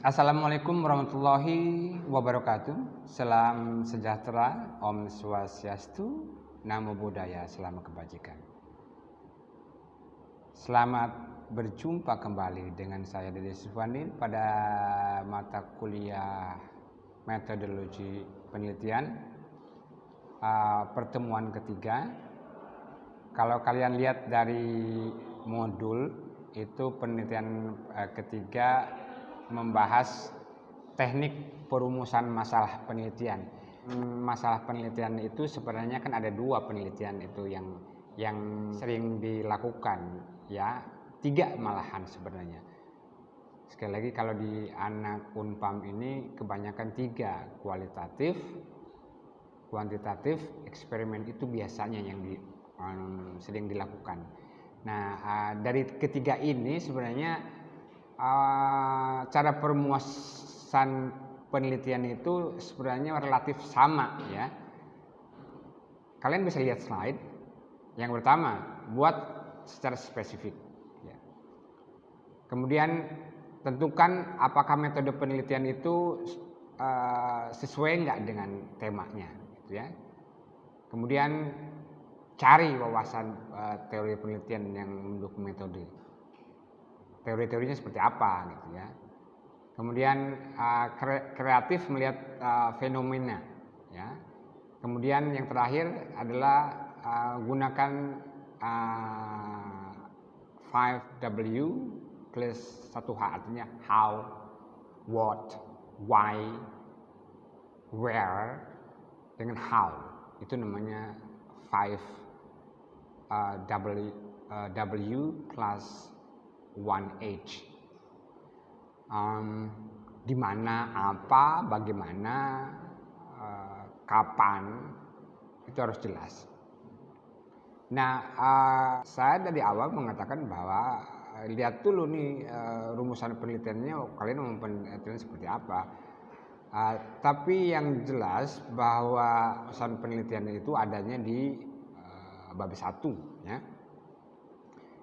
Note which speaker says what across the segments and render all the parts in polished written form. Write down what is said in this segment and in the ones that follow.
Speaker 1: Assalamualaikum warahmatullahi wabarakatuh. Salam sejahtera, Om Swastiastu, Namo Buddhaya, salam kebajikan. Selamat berjumpa kembali dengan saya Dede Sufwandi pada mata kuliah metodologi penelitian pertemuan ketiga. Kalau kalian lihat dari modul itu penelitian ketiga membahas teknik perumusan masalah penelitian. Masalah penelitian itu sebenarnya kan ada dua penelitian itu yang sering dilakukan, ya 3 malahan sebenarnya. Sekali lagi kalau di anak Unpam ini kebanyakan 3, kualitatif, kuantitatif, eksperimen itu biasanya yang sering dilakukan. Nah, dari ketiga ini sebenarnya cara perumusan penelitian itu sebenarnya relatif sama, ya. Kalian bisa lihat slide. Yang pertama, buat secara spesifik, ya. Kemudian tentukan apakah metode penelitian itu sesuai nggak dengan temanya, gitu ya. Kemudian cari wawasan teori penelitian yang mendukung metode. Teori-teorinya seperti apa, gitu ya. Kemudian kreatif melihat fenomena, ya. Kemudian yang terakhir adalah gunakan 5W plus 1H, artinya how, what, why, where dengan how. Itu namanya 5W plus 1H. Di mana, apa, bagaimana, kapan, itu harus jelas. Nah, saya dari awal mengatakan bahwa lihat dulu nih rumusan penelitiannya, kalian mau penelitian seperti apa. Tapi yang jelas bahwa rumusan penelitian itu adanya di bab 1, ya.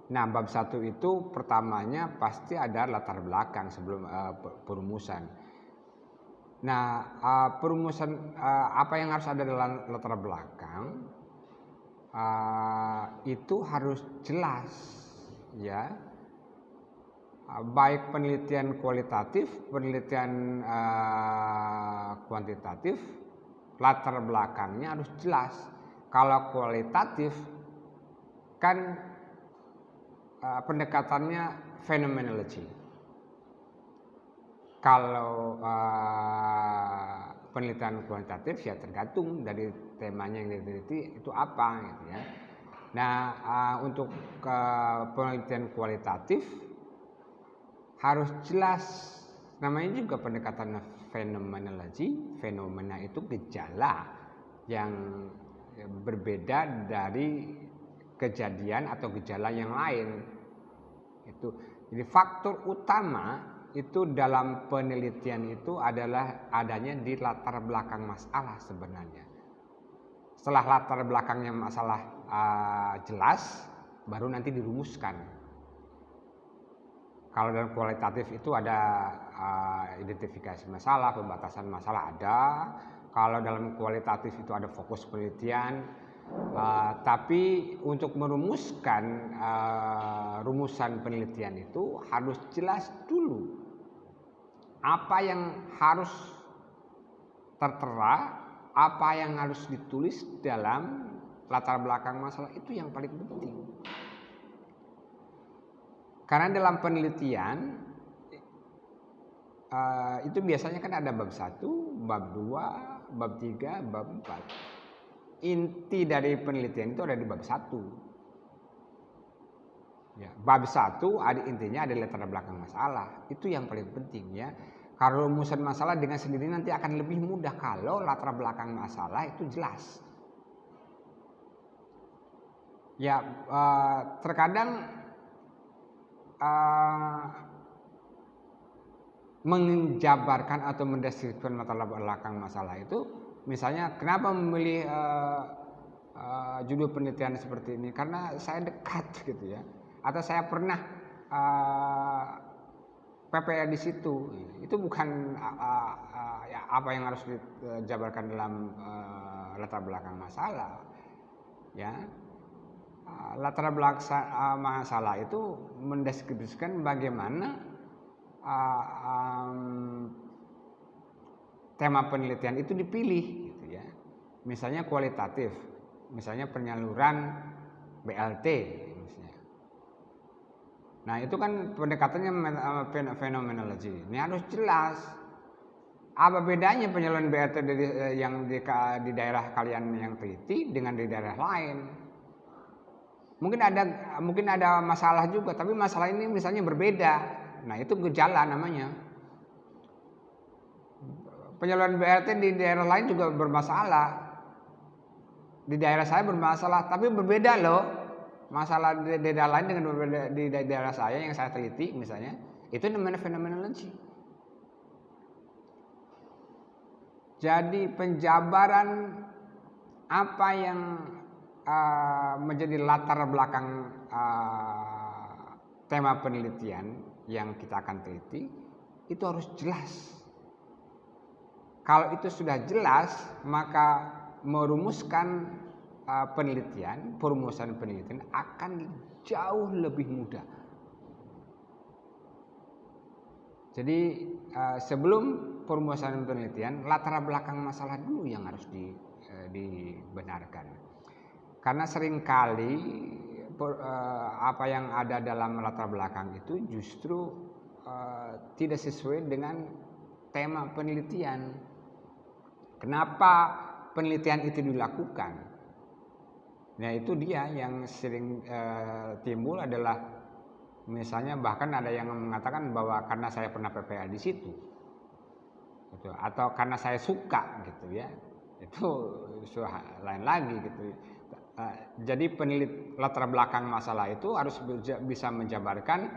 Speaker 1: Nah, bab 1 itu pertamanya pasti ada latar belakang sebelum perumusan. Nah, perumusan apa yang harus ada dalam latar belakang itu harus jelas, ya. Baik penelitian kualitatif, penelitian kuantitatif, latar belakangnya harus jelas. Kalau kualitatif kan pendekatannya phenomenology. Kalau penelitian kuantitatif ya tergantung dari temanya yang diteliti itu apa, gitu ya. Nah, untuk penelitian kualitatif harus jelas, namanya juga pendekatan phenomenology. Fenomena itu gejala yang berbeda dari kejadian atau gejala yang lain. Itu jadi faktor utama itu dalam penelitian itu adalah adanya di latar belakang masalah sebenarnya. Setelah latar belakangnya masalah jelas, baru nanti dirumuskan. Kalau dalam kualitatif itu ada identifikasi masalah, pembatasan masalah ada. Kalau dalam kualitatif itu ada fokus penelitian. Tapi untuk merumuskan rumusan penelitian itu harus jelas dulu apa yang harus tertera, apa yang harus ditulis dalam latar belakang masalah, itu yang paling penting. Karena dalam penelitian itu biasanya kan ada bab 1, bab 2, bab 3, bab 4. Inti dari penelitian itu ada di bab 1. Ya, bab 1 ada intinya, ada latar belakang masalah. Itu yang paling penting, ya. Kalau rumusan masalah dengan sendiri nanti akan lebih mudah kalau latar belakang masalah itu jelas. Ya, terkadang menjabarkan atau mendeskripsikan latar belakang masalah itu, misalnya kenapa memilih judul penelitian seperti ini, karena saya dekat, gitu ya, atau saya pernah PPL di situ. Itu bukan ya, apa yang harus dijabarkan dalam latar belakang masalah. Ya, latar belakang masalah itu mendeskripsikan bagaimana tema penelitian itu dipilih, gitu ya. Misalnya kualitatif, misalnya penyaluran BLT, misalnya. Nah itu kan pendekatannya fenomenologi. Ini harus jelas. Apa bedanya penyaluran BLT yang di daerah kalian yang teliti dengan di daerah lain? Mungkin ada masalah juga, tapi masalah ini misalnya berbeda. Nah itu gejala namanya. Penyaluran BLT di daerah lain juga bermasalah. Di daerah saya bermasalah, tapi berbeda loh. Masalah di daerah lain dengan berbeda di daerah saya yang saya teliti misalnya. Itu namanya fenomenologi. Jadi penjabaran apa yang menjadi latar belakang tema penelitian yang kita akan teliti itu harus jelas. Kalau itu sudah jelas, maka merumuskan perumusan penelitian akan jauh lebih mudah. Jadi sebelum perumusan penelitian, latar belakang masalah dulu yang harus dibenarkan. Karena seringkali apa yang ada dalam latar belakang itu justru tidak sesuai dengan tema penelitian. Kenapa penelitian itu dilakukan? Nah itu dia yang sering timbul adalah misalnya bahkan ada yang mengatakan bahwa karena saya pernah PPL di situ, gitu, atau karena saya suka gitu ya, itu lain lagi gitu. Jadi latar belakang masalah itu harus bisa menjabarkan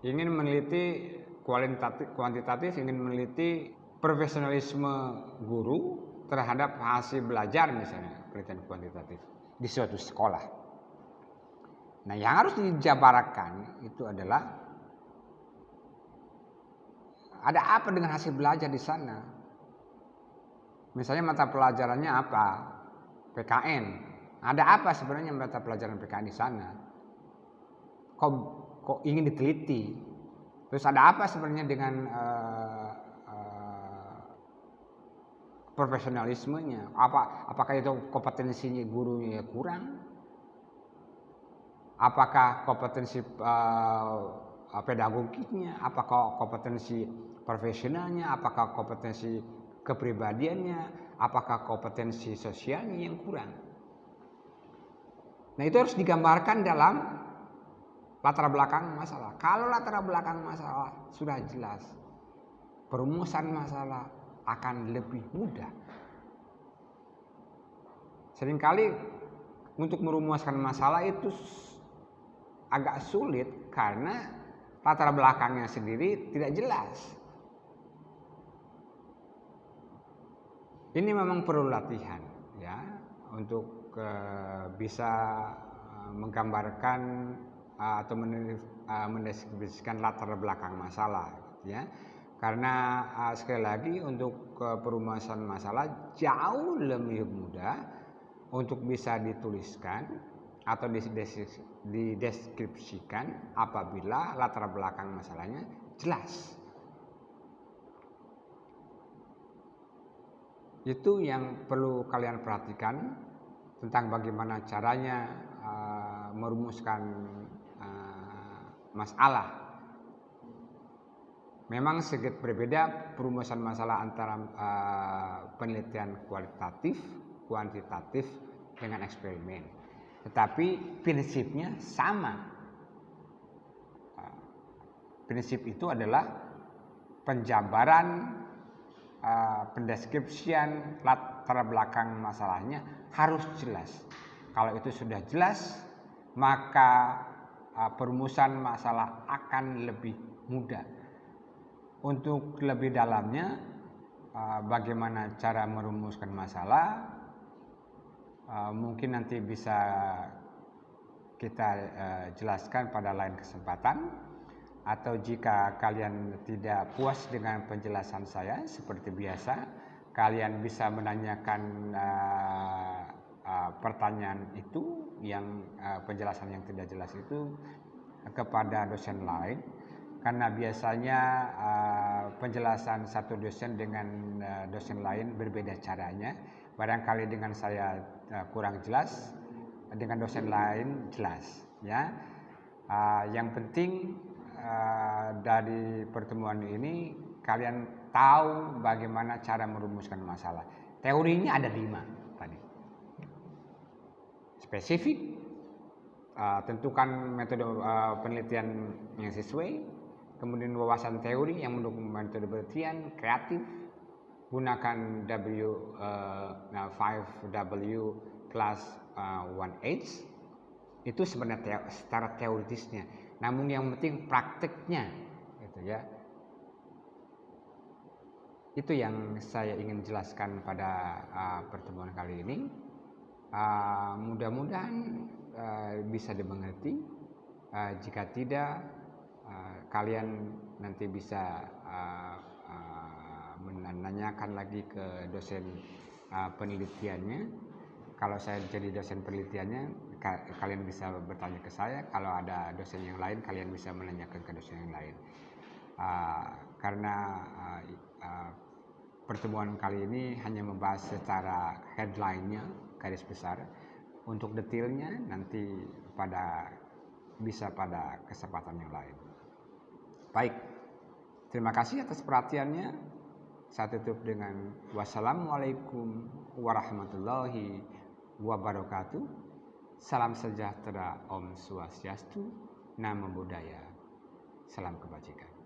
Speaker 1: ingin meneliti kuantitatif, ingin meneliti profesionalisme guru terhadap hasil belajar misalnya penelitian kuantitatif di suatu sekolah. Nah yang harus dijabarkan itu adalah ada apa dengan hasil belajar di sana. Misalnya mata pelajarannya apa? PKN. Ada apa sebenarnya mata pelajaran PKN di sana? Kok ingin diteliti? Terus ada apa sebenarnya dengan profesionalismenya? Apakah itu kompetensinya gurunya kurang? Apakah kompetensi pedagogiknya? Apakah kompetensi profesionalnya? Apakah kompetensi kepribadiannya? Apakah kompetensi sosialnya yang kurang? Nah itu harus digambarkan dalam latar belakang masalah. Kalau latar belakang masalah sudah jelas, perumusan masalah akan lebih mudah. Seringkali untuk merumuskan masalah itu agak sulit karena latar belakangnya sendiri tidak jelas. Ini memang perlu latihan ya untuk bisa menggambarkan atau mendeskripsikan latar belakang masalah ya. Karena sekali lagi untuk perumusan masalah jauh lebih mudah untuk bisa dituliskan atau dideskripsikan apabila latar belakang masalahnya jelas. Itu yang perlu kalian perhatikan tentang bagaimana caranya merumuskan masalah. Memang sedikit berbeda perumusan masalah antara penelitian kualitatif, kuantitatif dengan eksperimen. Tetapi prinsipnya sama. Prinsip itu adalah penjabaran, pendeskripsian latar belakang masalahnya harus jelas. Kalau itu sudah jelas, maka perumusan masalah akan lebih mudah. Untuk lebih dalamnya, bagaimana cara merumuskan masalah, mungkin nanti bisa kita jelaskan pada lain kesempatan. atau jika kalian tidak puas dengan penjelasan saya seperti biasa, kalian bisa menanyakan pertanyaan itu yang penjelasan yang tidak jelas itu kepada dosen lain, karena biasanya penjelasan satu dosen dengan dosen lain berbeda caranya. Barangkali dengan saya kurang jelas, dengan dosen lain jelas, ya. Yang penting dari pertemuan ini kalian tahu bagaimana cara merumuskan masalah. Teorinya ada 5 tadi. Spesifik, tentukan metode penelitian yang sesuai, kemudian wawasan teori yang mendukung metode penelitian, kreatif, gunakan 5W plus 1H. Itu sebenarnya secara teoritisnya, namun yang penting prakteknya, gitu ya. Itu yang saya ingin jelaskan pada pertemuan kali ini. Mudah-mudahan bisa dimengerti. Jika tidak, kalian nanti bisa menanyakan lagi ke dosen penelitiannya. Kalau saya jadi dosen penelitiannya, kalian bisa bertanya ke saya. Kalau ada dosen yang lain, kalian bisa menanyakan ke dosen yang lain. Karena pertemuan kali ini hanya membahas secara headline-nya, garis besar. Untuk detailnya nanti bisa pada kesempatan yang lain. Baik, terima kasih atas perhatiannya. Saya tutup dengan wassalamualaikum warahmatullahi wabarakatuh. Salam sejahtera, Om Swastiastu, Namo Buddhaya, salam kebajikan.